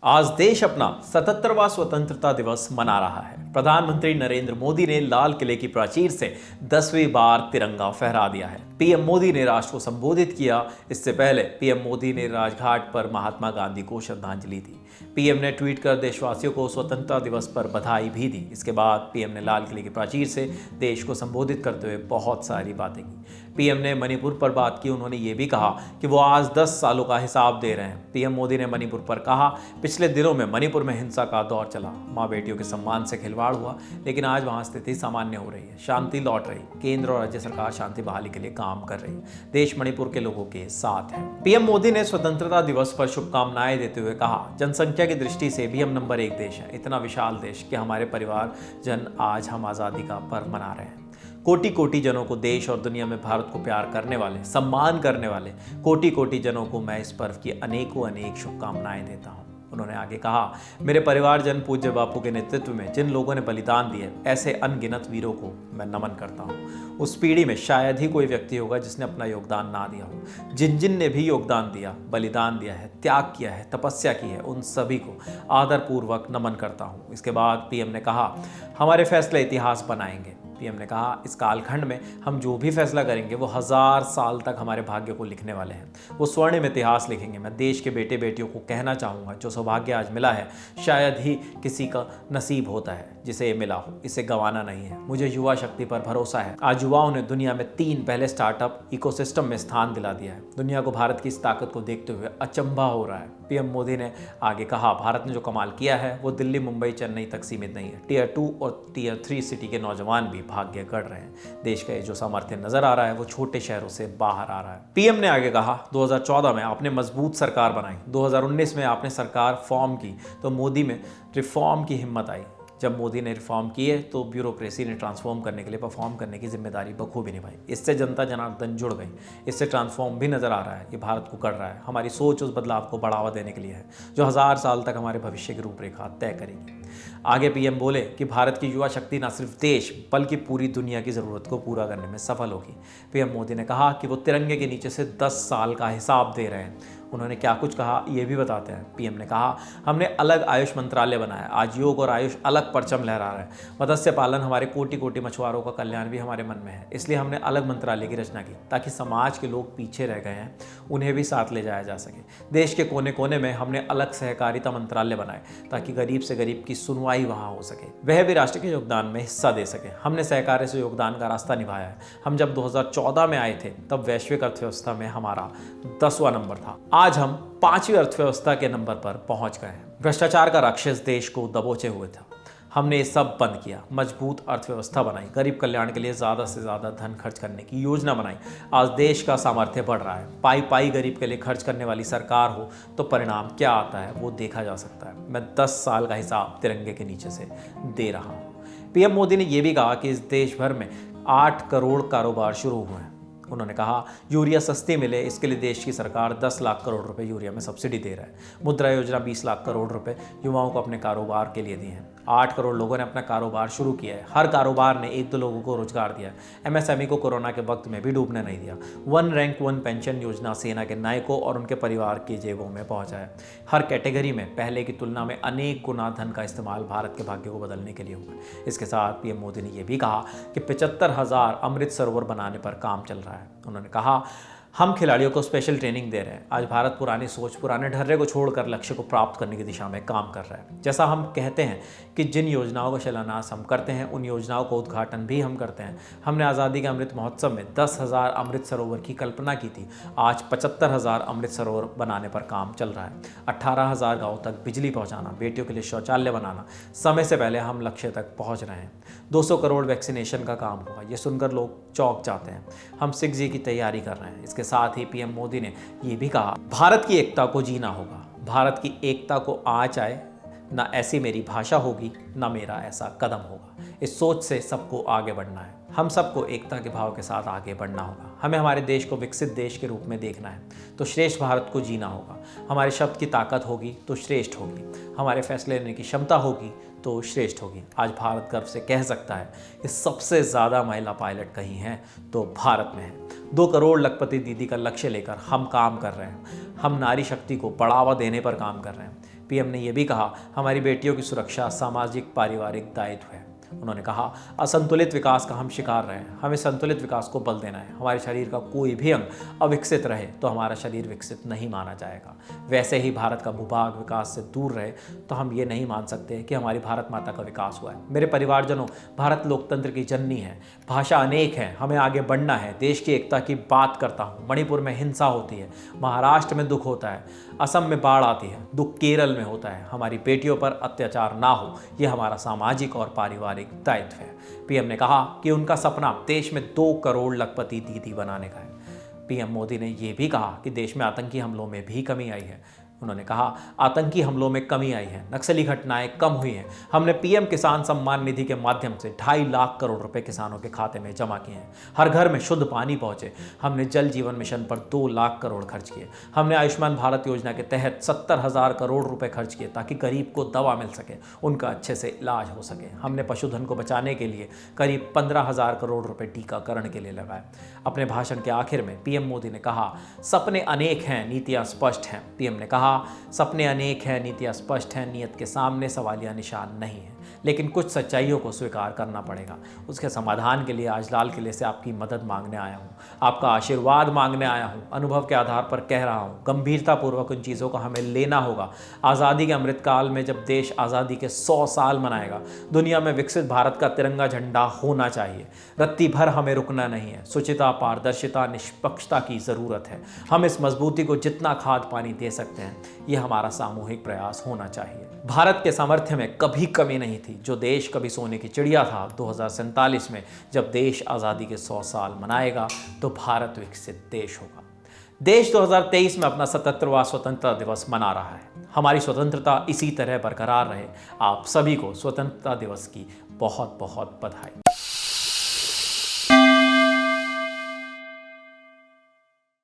आज देश अपना 77वां स्वतंत्रता दिवस मना रहा है। प्रधानमंत्री नरेंद्र मोदी ने लाल किले की प्राचीर से 10वीं बार तिरंगा फहरा दिया है। पीएम मोदी ने राष्ट्र को संबोधित किया। इससे पहले पीएम मोदी ने राजघाट पर महात्मा गांधी को श्रद्धांजलि दी। पीएम ने ट्वीट कर देशवासियों को स्वतंत्रता दिवस पर बधाई भी दी। इसके बाद पीएम ने लाल किले की प्राचीर से देश को संबोधित करते हुए बहुत सारी बातें की। पीएम ने मणिपुर पर बात की। उन्होंने ये भी कहा कि वो आज 10 सालों का हिसाब दे रहे हैं। पीएम मोदी ने मणिपुर पर कहा, पिछले दिनों में मणिपुर में हिंसा का दौर चला, माँ बेटियों के सम्मान से खिलवाड़ हुआ, लेकिन आज वहां स्थिति सामान्य हो रही है, शांति लौट रही। केंद्र और राज्य सरकार शांति बहाली के लिए काम कर रही है। देश मणिपुर के लोगों के साथ है। पीएम मोदी ने स्वतंत्रता दिवस पर शुभकामनाएं देते हुए कहा, जनसंख्या की दृष्टि से भी हम नंबर 1 देश है। इतना विशाल देश कि हमारे परिवार जन आज हम आजादी का पर्व मना रहे हैं। कोटि कोटि जनों को, देश और दुनिया में भारत को प्यार करने वाले, सम्मान करने वाले कोटि कोटि जनों को मैं इस पर्व की अनेकों अनेक शुभकामनाएं देता हूं। उन्होंने आगे कहा, मेरे परिवारजन पूज्य बापू के नेतृत्व में जिन लोगों ने बलिदान दिए, ऐसे अनगिनत वीरों को मैं नमन करता हूँ। उस पीढ़ी में शायद ही कोई व्यक्ति होगा जिसने अपना योगदान ना दिया हो। जिन जिन ने भी योगदान दिया, बलिदान दिया है, त्याग किया है, तपस्या की है, उन सभी को आदरपूर्वक नमन करता हूँ। इसके बाद पीएम ने कहा, हमारे फैसले इतिहास बनाएंगे। पीएम ने कहा, इस कालखंड में हम जो भी फैसला करेंगे वो 1000 साल तक हमारे भाग्य को लिखने वाले हैं। वो स्वर्णिम इतिहास लिखेंगे। मैं देश के बेटे बेटियों को कहना चाहूँगा, जो सौभाग्य आज मिला है शायद ही किसी का नसीब होता है जिसे ये मिला हो। इसे गंवाना नहीं है। मुझे युवा शक्ति पर भरोसा है। आज युवाओं ने दुनिया में 3 पहले स्टार्टअप इकोसिस्टम में स्थान दिला दिया है। दुनिया को भारत की इस ताकत को देखते हुए अचंभा हो रहा है। पीएम मोदी ने आगे कहा, भारत ने जो कमाल किया है वो दिल्ली, मुंबई, चेन्नई तक सीमित नहीं है। टियर 2 और टियर 3 सिटी के नौजवान भी भाग्य गढ़ रहे हैं। देश का ये जो सामर्थ्य नजर आ रहा है वो छोटे शहरों से बाहर आ रहा है। पीएम ने आगे कहा, 2014 में आपने मजबूत सरकार बनाई, 2019 में आपने सरकार फॉर्म की, तो मोदी में रिफॉर्म की हिम्मत आई। जब मोदी ने रिफॉर्म किए तो ब्यूरोक्रेसी ने ट्रांसफॉर्म करने के लिए परफॉर्म करने की जिम्मेदारी बखूबी निभाई। इससे जनता जनार्दन जुड़ गई। इससे ट्रांसफॉर्म भी नजर आ रहा है। ये भारत को कर रहा है। हमारी सोच उस बदलाव को बढ़ावा देने के लिए है जो 1000 साल तक हमारे भविष्य की रूपरेखा तय करेगी। आगे पीएम बोले कि भारत की युवा शक्ति न सिर्फ देश बल्कि पूरी दुनिया की ज़रूरत को पूरा करने में सफल होगी। पीएम मोदी ने कहा कि वो तिरंगे के नीचे से 10 साल का हिसाब दे रहे हैं। उन्होंने क्या कुछ कहा ये भी बताते हैं। पीएम ने कहा, हमने अलग आयुष मंत्रालय बनाया। आज योग और आयुष अलग परचम लहरा रहा है। मत्स्य पालन, हमारे कोटि कोटि मछुआरों का कल्याण भी हमारे मन में है। इसलिए हमने अलग मंत्रालय की रचना की ताकि समाज के लोग पीछे रह गए हैं उन्हें भी साथ ले जाया जा सके। देश के कोने कोने में हमने अलग सहकारिता मंत्रालय बनाए ताकि गरीब से गरीब की सुनवाई वहाँ हो सके, वह भी राष्ट्र के योगदान में हिस्सा दे सके। हमने सहकार्य से योगदान का रास्ता निभाया है। हम जब 2014 में आए थे तब वैश्विक अर्थव्यवस्था में हमारा 10वां नंबर था। आज हम 5वीं अर्थव्यवस्था के नंबर पर पहुंच गए हैं। भ्रष्टाचार का राक्षस देश को दबोचे हुए था। हमने ये सब बंद किया, मजबूत अर्थव्यवस्था बनाई, गरीब कल्याण के लिए ज़्यादा से ज़्यादा धन खर्च करने की योजना बनाई। आज देश का सामर्थ्य बढ़ रहा है। पाई पाई गरीब के लिए खर्च करने वाली सरकार हो तो परिणाम क्या आता है वो देखा जा सकता है। मैं 10 साल का हिसाब तिरंगे के नीचे से दे रहा हूँ। पीएम मोदी ने यह भी कहा कि इस देश भर में 8 करोड़ कारोबार शुरू हुए हैं। उन्होंने कहा, यूरिया सस्ती मिले इसके लिए देश की सरकार 10 लाख करोड़ रुपए यूरिया में सब्सिडी दे रहा है। मुद्रा योजना 20 लाख करोड़ रुपए युवाओं को अपने कारोबार के लिए दी है। 8 करोड़ लोगों ने अपना कारोबार शुरू किया है। हर कारोबार ने 1-2 लोगों को रोजगार दिया है। एमएसएमई को कोरोना के वक्त में भी डूबने नहीं दिया। 1 रैंक 1 पेंशन योजना सेना के नायकों और उनके परिवार की जेबों में पहुंचा है। हर कैटेगरी में पहले की तुलना में अनेक गुना धन का इस्तेमाल भारत के भाग्य को बदलने के लिए हुआ। इसके साथ पीएम मोदी ने यह भी कहा कि 75,000 अमृत सरोवर बनाने पर काम चल रहा है। उन्होंने कहा, हम खिलाड़ियों को स्पेशल ट्रेनिंग दे रहे हैं। आज भारत पुरानी सोच, पुराने ढर्रे को छोड़कर लक्ष्य को प्राप्त करने की दिशा में काम कर रहा है। जैसा हम कहते हैं कि जिन योजनाओं का शिलान्यास हम करते हैं उन योजनाओं का उद्घाटन भी हम करते हैं। हमने आज़ादी के अमृत महोत्सव में 10,000 अमृत सरोवर की कल्पना की थी। आज 75,000 अमृत सरोवर बनाने पर काम चल रहा है। 18,000 गाँव तक बिजली पहुँचाना, बेटियों के लिए शौचालय बनाना, समय से पहले हम लक्ष्य तक पहुँच रहे हैं। 200 करोड़ वैक्सीनेशन का काम हुआ। ये सुनकर लोग चौंक जाते हैं। हम 6G की तैयारी कर रहे हैं। इसके साथ ही पीएम मोदी ने यह भी कहा, भारत की एकता को जीना होगा। भारत की एकता को आँच आए, ना ऐसी मेरी भाषा होगी, ना मेरा ऐसा कदम होगा। इस सोच से सबको आगे बढ़ना है। हम सबको एकता के भाव के साथ आगे बढ़ना होगा। हमें हमारे देश को विकसित देश के रूप में देखना है तो श्रेष्ठ भारत को जीना होगा। हमारे शब्द की ताकत होगी तो श्रेष्ठ होगी। हमारे फैसले लेने की क्षमता होगी तो श्रेष्ठ होगी। आज भारत गर्व से कह सकता है कि सबसे ज़्यादा महिला पायलट कहीं हैं तो भारत में है। 2 करोड़ लखपति दीदी का लक्ष्य लेकर हम काम कर रहे हैं। हम नारी शक्ति को बढ़ावा देने पर काम कर रहे हैं। पीएम ने यह भी कहा, हमारी बेटियों की सुरक्षा सामाजिक पारिवारिक दायित्व है। उन्होंने कहा, असंतुलित विकास का हम शिकार रहे हैं, हमें संतुलित विकास को बल देना है। हमारे शरीर का कोई भी अंग अविकसित रहे तो हमारा शरीर विकसित नहीं माना जाएगा। वैसे ही भारत का भूभाग विकास से दूर रहे तो हम ये नहीं मान सकते कि हमारी भारत माता का विकास हुआ है। मेरे परिवारजनों, भारत लोकतंत्र की जननी है, भाषा अनेक है, हमें आगे बढ़ना है। देश की एकता की बात करता हूँ। मणिपुर में हिंसा होती है, महाराष्ट्र में दुख होता है, असम में बाढ़ आती है, दुख केरल में होता है। हमारी बेटियों पर अत्याचार ना हो, यह हमारा सामाजिक और पारिवारिक दायित्व है। पीएम ने कहा कि उनका सपना देश में 2 करोड़ लखपति दीदी बनाने का है। पीएम मोदी ने यह भी कहा कि देश में आतंकी हमलों में भी कमी आई है। उन्होंने कहा, आतंकी हमलों में कमी आई है, नक्सली घटनाएं कम हुई हैं। हमने पीएम किसान सम्मान निधि के माध्यम से 2.5 लाख करोड़ रुपए किसानों के खाते में जमा किए हैं। हर घर में शुद्ध पानी पहुंचे। हमने जल जीवन मिशन पर 2 लाख करोड़ खर्च किए। हमने आयुष्मान भारत योजना के तहत 70,000 करोड़ रुपए खर्च किए ताकि गरीब को दवा मिल सके, उनका अच्छे से इलाज हो सके। हमने पशुधन को बचाने के लिए करीब 15,000 करोड़ रुपए टीकाकरण के लिए लगाए। अपने भाषण के आखिर में पीएम मोदी ने कहा, सपने अनेक हैं, नीतियां स्पष्ट हैं। पीएम ने कहा, सपने अनेक हैं, नीतियां स्पष्ट हैं, नियत के सामने सवालिया निशान नहीं है, लेकिन कुछ सच्चाइयों को स्वीकार करना पड़ेगा। उसके समाधान के लिए आज लाल किले से आपकी मदद मांगने आया हूँ, आपका आशीर्वाद मांगने आया हूँ। अनुभव के आधार पर कह रहा हूँ, गंभीरतापूर्वक उन चीज़ों को हमें लेना होगा। आज़ादी के अमृतकाल में जब देश आज़ादी के 100 साल मनाएगा, दुनिया में विकसित भारत का तिरंगा झंडा होना चाहिए। रत्ती भर हमें रुकना नहीं है। शुचिता, पारदर्शिता, निष्पक्षता की ज़रूरत है। हम इस मजबूती को जितना खाद पानी दे सकते हैं, यह हमारा सामूहिक प्रयास होना चाहिए। भारत के सामर्थ्य में कभी कमी नहीं थी। जो देश कभी सोने की चिड़िया था, 2047 में जब देश आज़ादी के 100 साल मनाएगा तो भारत विकसित देश होगा। देश 2023 में अपना 77वां स्वतंत्रता दिवस मना रहा है। हमारी स्वतंत्रता इसी तरह बरकरार रहे। आप सभी को स्वतंत्रता दिवस की बहुत बहुत बधाई।